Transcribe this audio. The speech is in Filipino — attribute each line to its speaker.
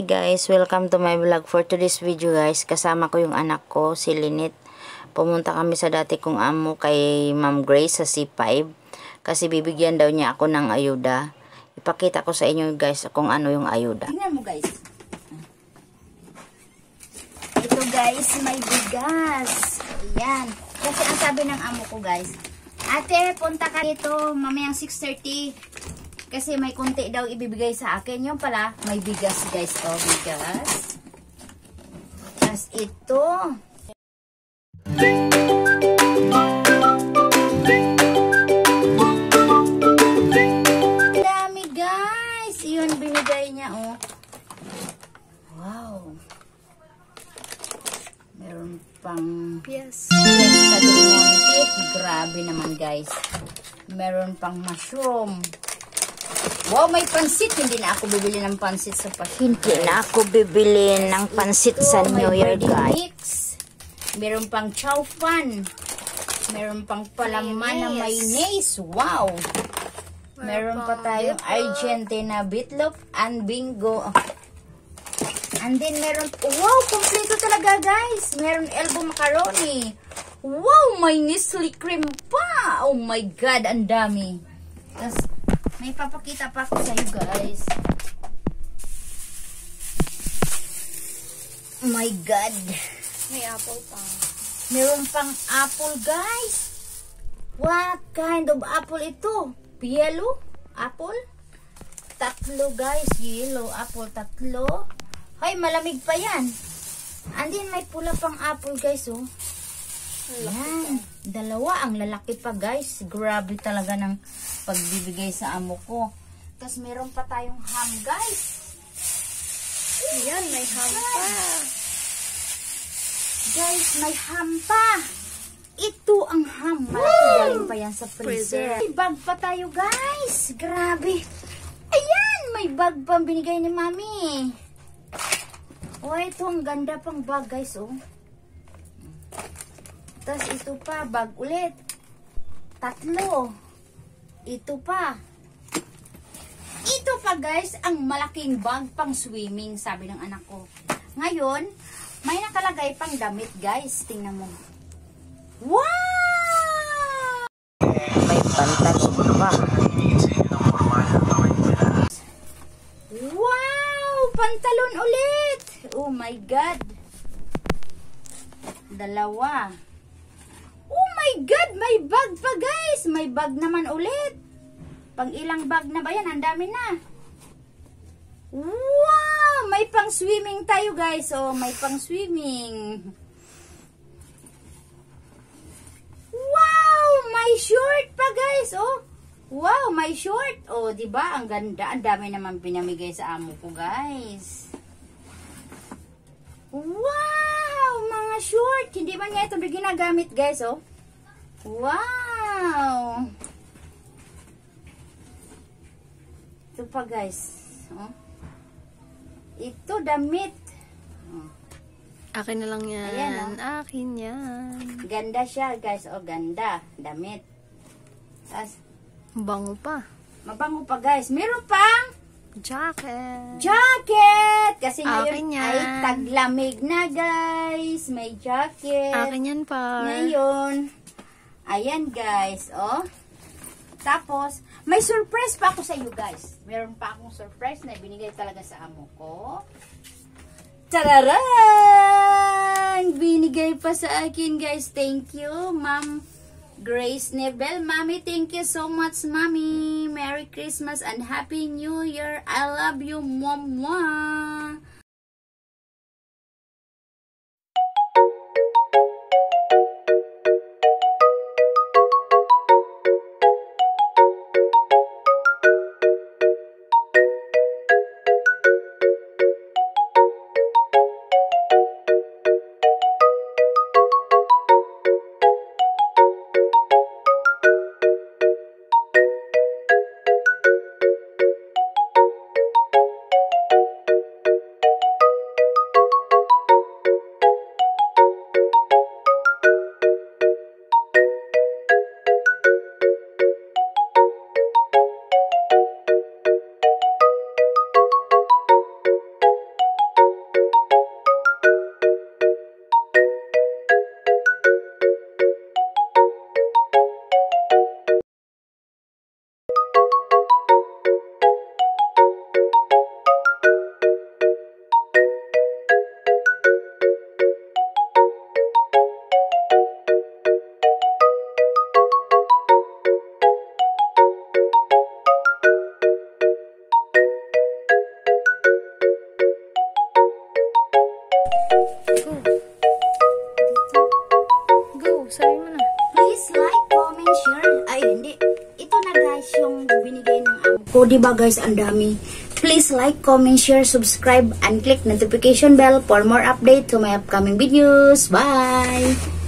Speaker 1: Hi guys, welcome to my vlog. For today's video guys, kasama ko yung anak ko, si Linit. Pumunta kami sa dati kong amo kay Ma'am Grace sa C5. Kasi bibigyan daw niya ako ng ayuda. Ipakita ko sa inyo guys kung ano yung ayuda.
Speaker 2: Tingnan mo guys. Ito guys, may bigas. Ayan. Kasi ang sabi ng amo ko guys, ate, punta ka dito mamayang 6:30. Kasi may konti daw ibibigay sa akin. Yung pala, may bigas guys. Oh, bigas. Tapos ito. Dami guys. Yun, binigay niya oh. Wow. Meron pang Fiesta Del Monte. Grabe naman guys. Meron pang mushroom. Wow, may pansit. Hindi na ako bibili ng pansit sa pasit.
Speaker 1: Hindi na ako bibili ng pansit sa New Year guys.
Speaker 2: Mix. Meron pang chow fan. Meron pang palaman na mayonnaise. Wow. Meron pa tayong Argentina beetroot and bingo. And then meron, wow, kompleto talaga guys. Meron elbow macaroni. Wow, may Nestle cream pa. Oh my God, ang dami. Tapos, may papakita pa ako sa iyo guys. Oh my God.
Speaker 3: May apple pa.
Speaker 2: Meron pang apple guys. What kind of apple ito? Yellow apple? Tatlo guys. Yellow apple, tatlo. Hoy, malamig pa yan. And then may pula pang apple guys oh. Yan. Dalawa. Ang lalaki pa guys. Grabe talaga ng pagbibigay sa amo ko. Tapos meron pa tayong ham guys.
Speaker 3: Yan, may ham pa.
Speaker 2: Guys, may ham pa. Ito ang ham. Malaki galing pa yan sa freezer. May bag pa tayo guys. Grabe. Ayan, may bag pa binigay ni mami. Oh, ito ang ganda pang bag guys oh. Tapos ito pa, bag ulit. Tatlo. Ito pa. Ito pa guys, ang malaking bag pang swimming, sabi ng anak ko. Ngayon, may nakalagay pang damit guys. Tingnan mo. Wow!
Speaker 1: May pantalon pa.
Speaker 2: Wow! Pantalon ulit! Oh my God! Dalawa. Oh my God! May bag pa guys! May bag naman ulit. Pang ilang bag na ba yan? Ang dami na. Wow! May pang swimming tayo guys. Oh, may pang swimming. Wow! May short pa guys. Oh. Wow! May short. Oh, diba? Ang ganda. Ang dami naman pinamigay sa amo ko guys. Wow! Mga short. Hindi ba niya ito ginagamit guys, oh? Wow! Ito pa guys. Oh. Ito damit. Oh.
Speaker 3: Akin na lang yan.
Speaker 2: Ayan, oh.
Speaker 3: Akin yan.
Speaker 2: Ganda siya guys. Oh, ganda. Damit. Tapos,
Speaker 3: Bango pa.
Speaker 2: mabango pa guys. Meron pang
Speaker 3: Jacket.
Speaker 2: jacket! Kasi ngayon
Speaker 3: Akin yan.
Speaker 2: ay taglamig na guys. May jacket.
Speaker 3: Akin yan pa.
Speaker 2: Ngayon, ayan guys, oh. Tapos, may surprise pa ako sa iyo guys. Meron pa akong surprise na binigay talaga sa amo ko. Tararan! Binigay pa sa akin guys. Thank you, Ma'am Grace Nebel. Mami, thank you so much, Mami. Merry Christmas and Happy New Year. I love you, Mama. share. Ay, hindi. Ito na guys, yung binigay ng amo ko. Diba guys, ang dami. Please like, comment, share, subscribe, and click notification bell for more update to my upcoming videos. Bye!